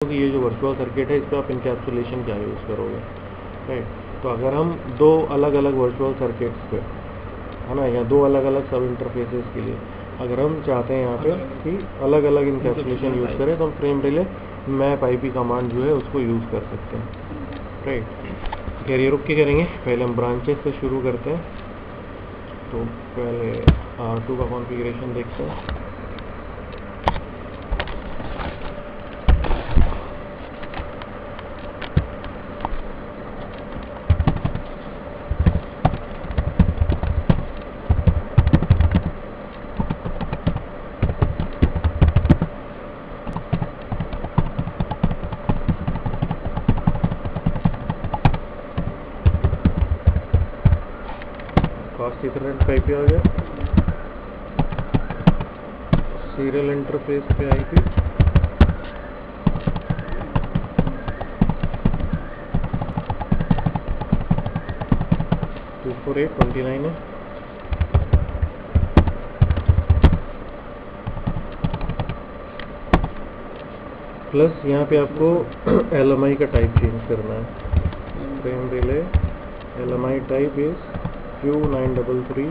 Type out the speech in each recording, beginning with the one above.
कि ये जो वर्चुअल सर्किट है इस पर आप इनकैप्सुलेशन क्या यूज़ करोगे, राइट। तो अगर हम दो अलग अलग वर्चुअल सर्किट्स पे, है ना, या दो अलग अलग सब इंटरफेसेस के लिए अगर हम चाहते हैं यहाँ पे कि अलग अलग इनकैप्सुलेशन यूज़ करें तो हम frame relay map IP command जो है उसको यूज़ कर सकते हैं, राइट। खैर ये रुक के करेंगे, पहले हम ब्रांचेस से शुरू करते हैं। तो पहले R2 का कॉन्फ़िगरेशन देखते हैं। फास्ट इथरनेट पे आईपी आ गया, सीरियल इंटरफेस पे आईपी, टू 4829 है। प्लस यहाँ पे आपको LMI का टाइप चेंज करना है। Frame relay LMI type is Q933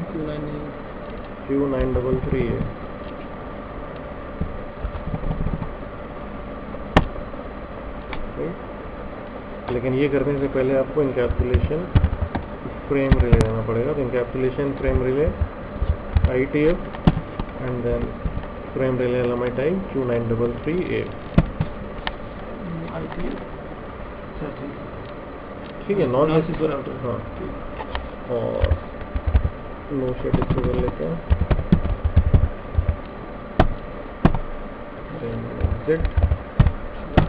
है। लेकिन ये करने से पहले आपको इनकैप्सुलेशन फ्रेम रिले देना पड़ेगा। तो encapsulation frame relay ITF and then frame relay LMI type Q933A। ठीक है, नॉन नेसेसरी राउटर। हाँ, और नो शेड इसको कर लेते हैं।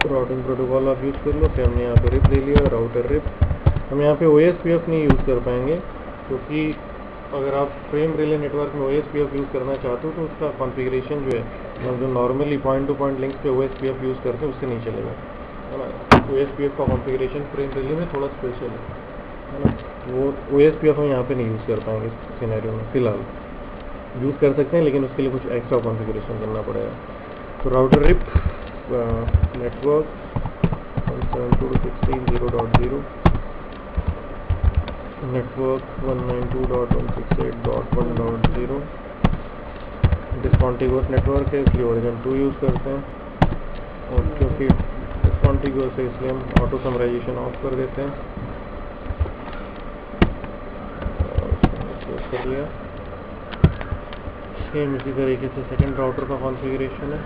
राउटिंग प्रोटोकॉल आप यूज़ कर लो। फिर हमने यहाँ पे रिप ले लिया, राउटर रिप। हम यहाँ पे OSPF नहीं यूज़ कर पाएंगे क्योंकि अगर आप फ्रेम रिले नेटवर्क में OSPF यूज़ करना चाहते हो तो उसका कॉन्फ़िगरेशन जो है, हम जो normally point two point links पे OSPF यूज़ करते हैं उससे नहीं चलेगा, है ना। OSPF का कॉन्फ़िगरेशन फ्रेम रिले में थोड़ा स्पेशल है ना। वो OSPF हम यहाँ पे नहीं यूज़ कर पाएंगे इस सिनेरियो में। फ़िलहाल यूज़ कर सकते हैं लेकिन उसके लिए कुछ एक्स्ट्रा कॉन्फ़िगरेशन करना पड़ेगा। तो router RIP network 172.16.0.0 network 192.168.1.0 discontiguous network है इसलिए वर्जन 2 यूज़ करते हैं। और क्योंकि डिसकॉन्टिग्यूअस है इसलिए हम ऑटो समराइजेशन ऑफ कर देते हैं। कर लिया। सेम इसी तरीके से सेकंड राउटर का कॉन्फ़िगरेशन है।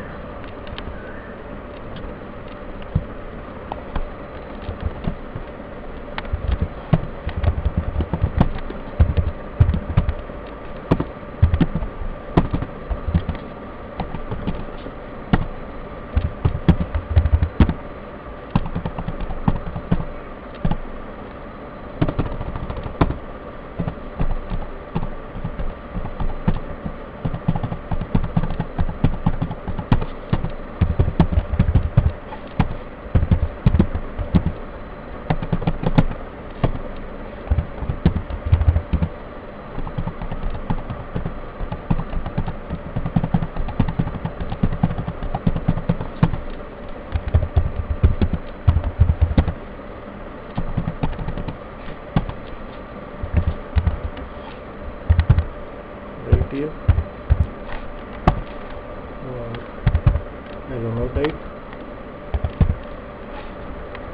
LMI टाइप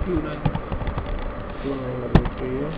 Q933 है।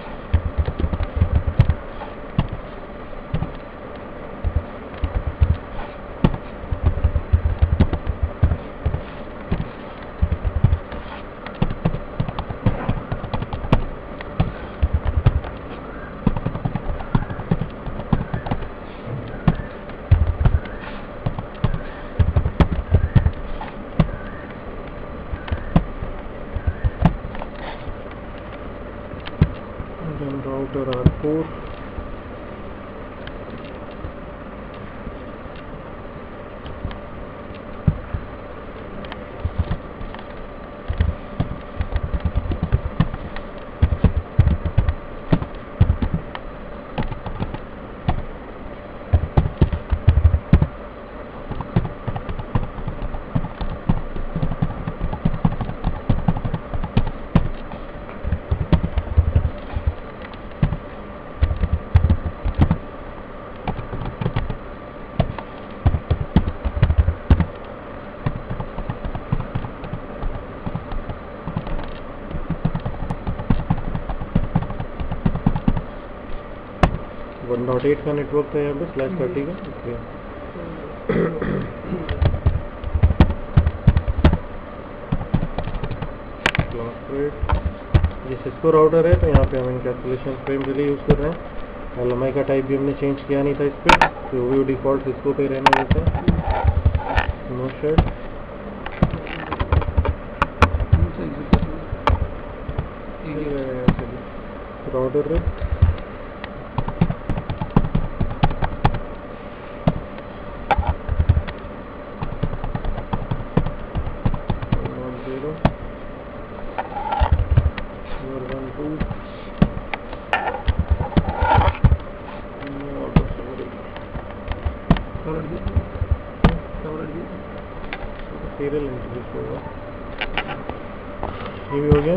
राउटर R4 1.8 का नेटवर्क था यहाँ पे /30 का, इसलिए क्लॉक रेट ये सिस्को राउटर है, तो यहाँ पे हम इनकैप्सुलेशन फ्रेम रिले यूज़ कर रहे हैं। LMI का टाइप भी हमने चेंज किया नहीं था इस पर, तो वो डिफ़ॉल्ट सिस्को पे रहने देते हैं। No shut router rate serial introduce होगा, ये भी हो गया।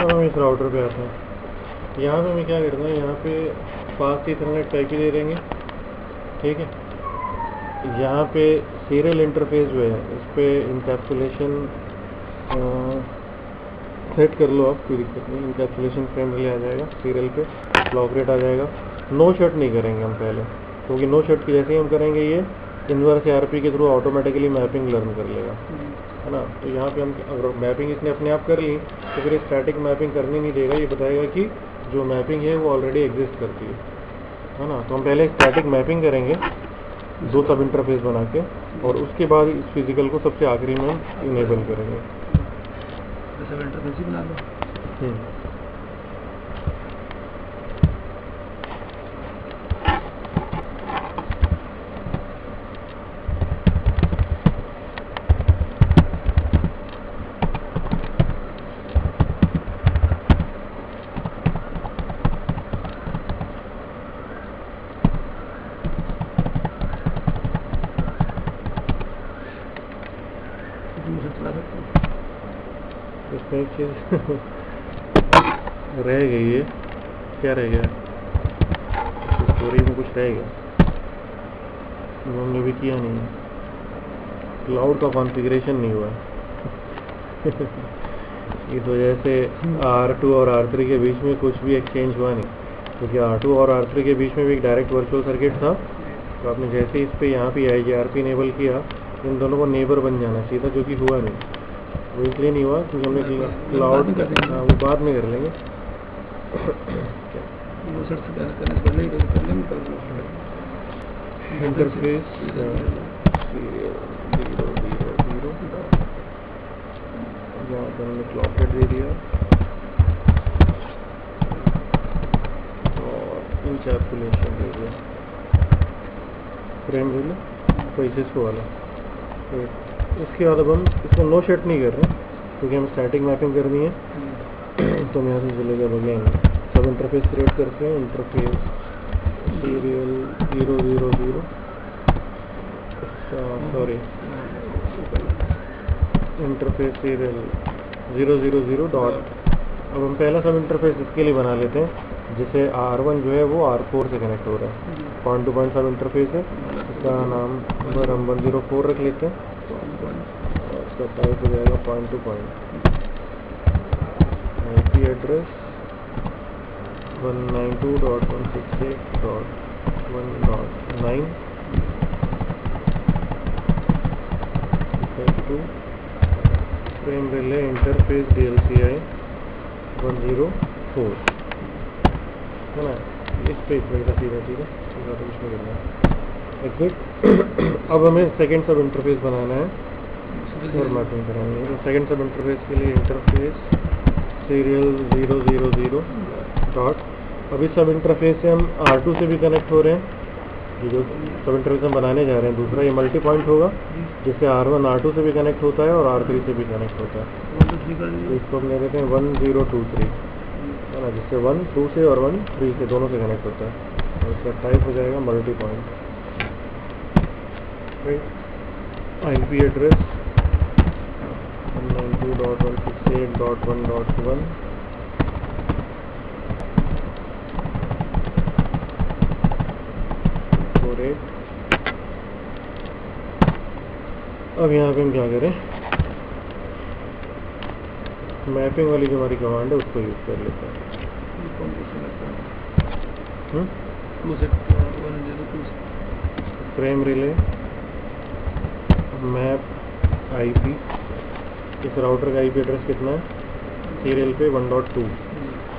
अब हम इस राउटर पे आते हैं। यहाँ पे हमें क्या करना है, यहाँ पे फास्ट ईथरनेट पैकेज दे देंगे, ठीक है। यहाँ पे सीरियल इंटरफेस जो है इस पर इनकैप्सुलेशन सेट कर लो आप, कोई दिक्कत नहीं। इनकैप्सुलेशन फ्रेम रिले आ जाएगा, सीरियल पे क्लॉक रेट आ जाएगा। नो शट नहीं करेंगे हम पहले, क्योंकि नो शट की जैसे ही हम करेंगे ये इनवर्स ARP के थ्रू ऑटोमेटिकली मैपिंग लर्न कर लेगा, है ना। तो यहाँ पे हम अगर मैपिंग इसने अपने आप कर ली तो फिर स्टैटिक मैपिंग करनी नहीं देगा, ये बताएगा कि जो मैपिंग है वो ऑलरेडी एग्जिस्ट करती है ना। तो हम पहले स्टैटिक मैपिंग करेंगे 2 सब इंटरफेस बना के, और उसके बाद इस फिजिकल को सबसे आखिरी में हम इनेबल करेंगे। सब इंटरफेस ही बना लो। इसमें एक चीज़ रह गई है, क्या रह गया स्टोरी में, कुछ रह गया जो हमने भी किया नहीं है। क्लाउड का कॉन्फ़िगरेशन नहीं हुआ इस वजह से R2 और R3 के बीच में कुछ भी एक्सचेंज हुआ नहीं, क्योंकि R2 और R3 के बीच में भी एक डायरेक्ट वर्चुअल सर्किट था। तो आपने जैसे इस पे यहाँ पे IGRP इनेबल किया, इन दोनों को नेबर बन जाना चाहिए था, जो कि हुआ नहीं। वो इसलिए नहीं हुआ क्योंकि हमने क्लाउड का वो बाद में कर लेंगे। इंटरफेस 0 यहाँ पर हमने क्लॉक रेट दे दिया और इनकैप्सुलेशन दे दिया फ्रेम रिले प्रोसेस वाला। तो इसके बाद अब हम इसको नो शट नहीं कर रहे क्योंकि हम स्टैटिक मैपिंग करनी है। तो हम यहाँ से चलेगा बगेंगे सब इंटरफेस क्रिएट करते हैं। Interface serial 000 sorry interface serial 000 dot. अब हम पहला सब इंटरफेस इसके लिए बना लेते हैं जिसे R1 जो है वो R4 से कनेक्ट हो रहा है। पॉइंट टू पॉइंट सब इंटरफेस है, इसका नाम पर हम 104 रख लेते हैं। इसका टाइप हो जाएगा point two point. IP address 192.168.1.9 to frame relay interface DLCI 104 है ना। इस पे सीधा तो कुछ नहीं करना है। एग्जिट। अब हमें सेकेंड सब इंटरफेस बनाना है और मैपिंग करानी है। तो सेकेंड सब इंटरफेस के लिए इंटरफेस सीरियल 000 डॉट। अब इस सब इंटरफेस से हम R2 से भी कनेक्ट हो रहे हैं। ये जो सब इंटरफेस हम बनाने जा रहे हैं दूसरा, ये मल्टी पॉइंट होगा जिससे R1 R2 से भी कनेक्ट होता है और R3 से भी कनेक्ट होता है। तो इसको हम ले देते हैं 1023 है ना, जिससे 1 2 से और 1 3 से दोनों से कनेक्ट होता है। और इसका टाइप हो जाएगा मल्टी पॉइंट। IP address 192.168.1.1 48। अब यहाँ पे हम क्या करें, मैपिंग वाली जो हमारी कमांड है उसको यूज़ कर लेते हैं। 2 से 102 से फ्रेम रिले मैप आईपी। इस राउटर का आईपी एड्रेस कितना है? सीरियल पे 1.2।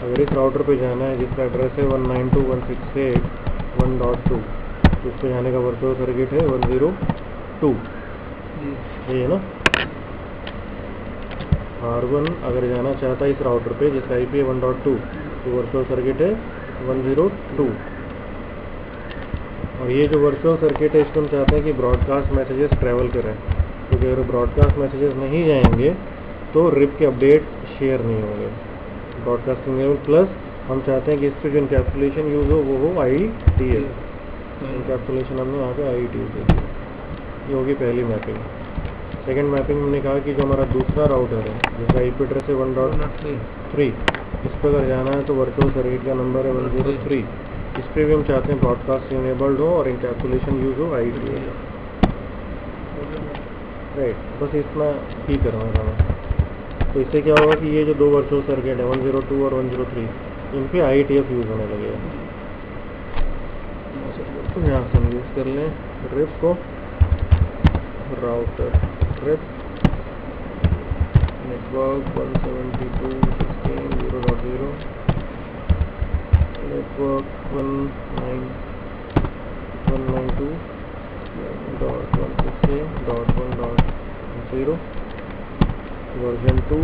अगर इस राउटर पे जाना है जिसका एड्रेस है 192.168.1.2 तो उस पे जाने का वर्चुअल सर्किट है 102। ये है ना। R1 अगर जाना चाहता है इस राउटर पे जिसका आईपी है 1.2 तो वर्चुअल सर्किट है 102। और ये जो वर्चुअल सर्किट है इसको हम चाहते हैं कि ब्रॉडकास्ट मैसेजेस ट्रैवल करें, क्योंकि अगर ब्रॉडकास्ट मैसेजेस नहीं जाएंगे तो रिप के अपडेट शेयर नहीं होंगे ब्रॉडकास्टिंग लेवल। प्लस हम चाहते हैं कि इस पर जो इनकैप्सुलेशन यूज़ हो वो हो IETF। इनकैप्सुलेशन हमने यहाँ पे IETF दे दिया। ये होगी पहली मैपिंग। सेकेंड मैपिंग हमने कहा कि जो हमारा दूसरा राउटर है जिसका IP एड्रेस है 1.3 इस पर अगर जाना है तो वर्चुअल सर्किट का नंबर है 103। इस पर भी हम चाहते हैं ब्रॉडकास्ट इनेबल्ड हो और इनकैप्सुलेशन यूज़ हो IETF। राइट, बस इतना ही करना था हमें। तो इससे क्या होगा कि ये जो दो वर्चुअल सर्किट है 102 और 103 इन पे IETF यूज़ होने लगेगा। तो यहाँ से हम यूज़ कर लें रिप को, router RIP network 172.16.0.0 network 192.168.1.0 version 2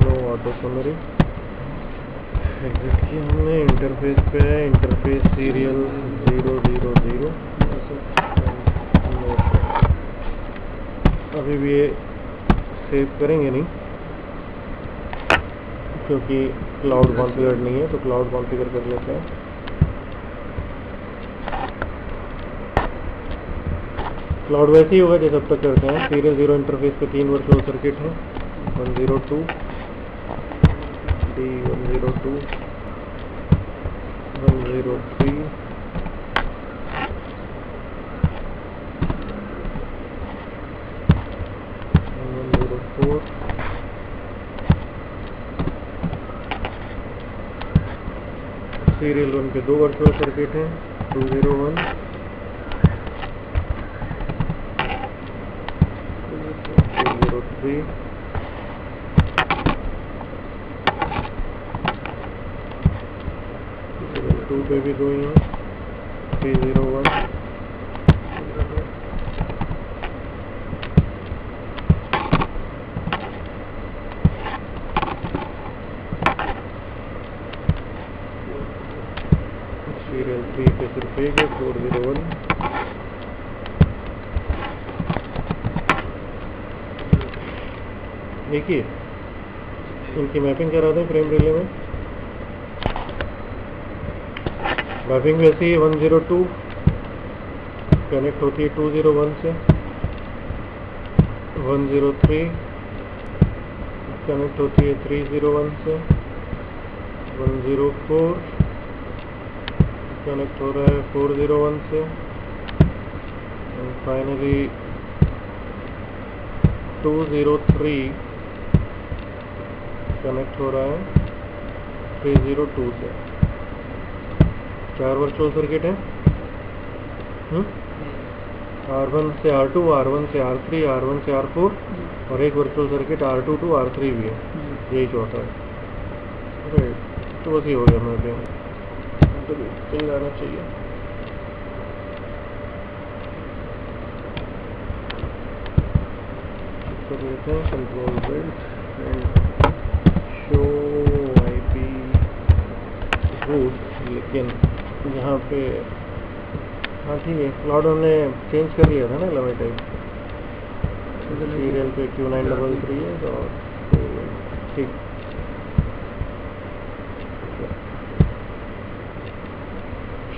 no auto summary. Exit किया हमने। इंटरफेस पे है इंटरफेस सीरियल 000। अभी भी ये सेव करेंगे नहीं क्योंकि क्लाउड कॉन्फ़िगर नहीं है, तो क्लाउड कॉन्फ़िगर कर लेते हैं। क्लाउड वैसे ही होगा जैसे अब तक करते हैं। सीरियल 0 इंटरफेस पे 3 वर्चुअल सर्किट हैं 102 D102 103 104 सीरियल 1 पे 2 वर्चुअल सर्किट हैं 201 203 2 पे भी 2 ही हैं 301 सीरियल 3 पे सिर्फ एक है 401। देखिए इनकी मैपिंग करा दें फ्रेम रिले में। मैपिंग वैसे ही 102 कनेक्ट होती है 201 से, 103 कनेक्ट होती है 301 से, 104 कनेक्ट हो रहा है 401 से, एंड फाइनली 203 कनेक्ट हो रहा है 302 से। 4 वर्चुअल सर्किट है। R1 से R2, R1 से R3, R1 से R4 और एक virtual circuit R2 to R3 भी है। यही चौथा है। राइट, तो बस ये हो गया मैं तो चल जाना चाहिए। कर लेते हैं control build and show IP route. लेकिन यहाँ पे हाँ ठीक है, क्लाउड हमने चेंज कर लिया था ना लवे टाइप। सीरियल पे Q933 है तो ठीक।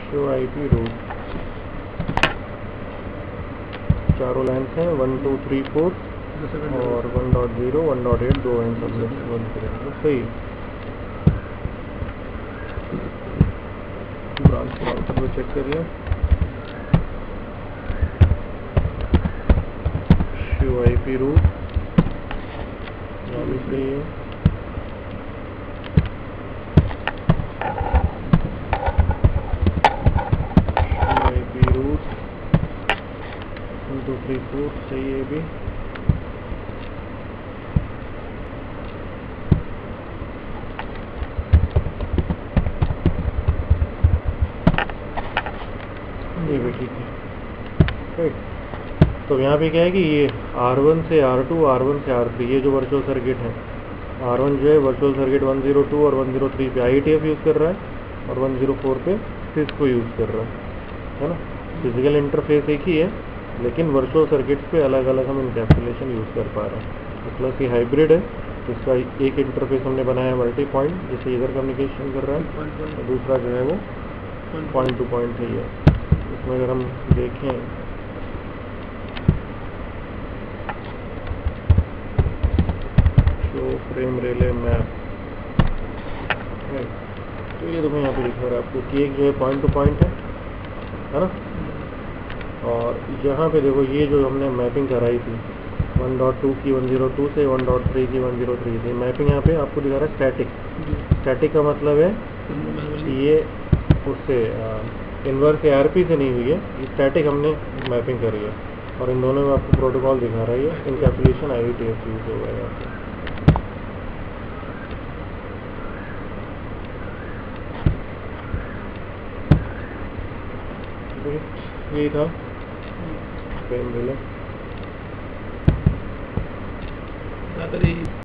शो IP रूट चारों लाइन्स हैं 1 2 3 4 और 1.0 1.8 दो हैं सब लोग 1 करेंगे सही। ब्रांच काउंटर पे चेक कर लें। शो IP रूट यहाँ भी सही है। 134 सही है भी। ये भी ठीक है, राइट। तो यहाँ पे क्या है कि ये R1 से R2, R1 से R3 ये जो वर्चुअल सर्किट है, R1 जो है वर्चुअल सर्किट 102 और 103 पे IETF यूज़ कर रहा है और 104 पे सिस्को यूज़ कर रहा है ना। फिजिकल इंटरफेस एक ही है, लेकिन वर्चुअल सर्किट्स पे अलग अलग हम इनकैप्सुलेशन यूज़ कर पा रहे हैं। तो प्लस ये हाइब्रिड है, इसका एक इंटरफेस हमने बनाया मल्टी पॉइंट, जैसे इधर कम्युनिकेशन कर रहा है, और दूसरा जो है वो पॉइंट टू पॉइंट है। इसमें अगर हम देखें फ्रेम रिले मैप है, तो ये तुम्हें यहाँ पे दिखा रहा है आपको कि एक जो है पॉइंट टू पॉइंट है ना। और यहाँ पे देखो ये जो हमने मैपिंग कराई थी 1.2 की 102 से 1.3 की 103 से, मैपिंग यहाँ पे आपको दिखा रहा है स्टैटिक। स्टैटिक का मतलब है कि ये उससे इन्वर्स ARP से नहीं हुई है, ये स्टैटिक हमने मैपिंग करी है। और इन दोनों में आपको प्रोटोकॉल दिखा रहा है, इनकैप्सुलेशन IETF यूज होगा यहाँ पे। यही था फ्रेम रिले।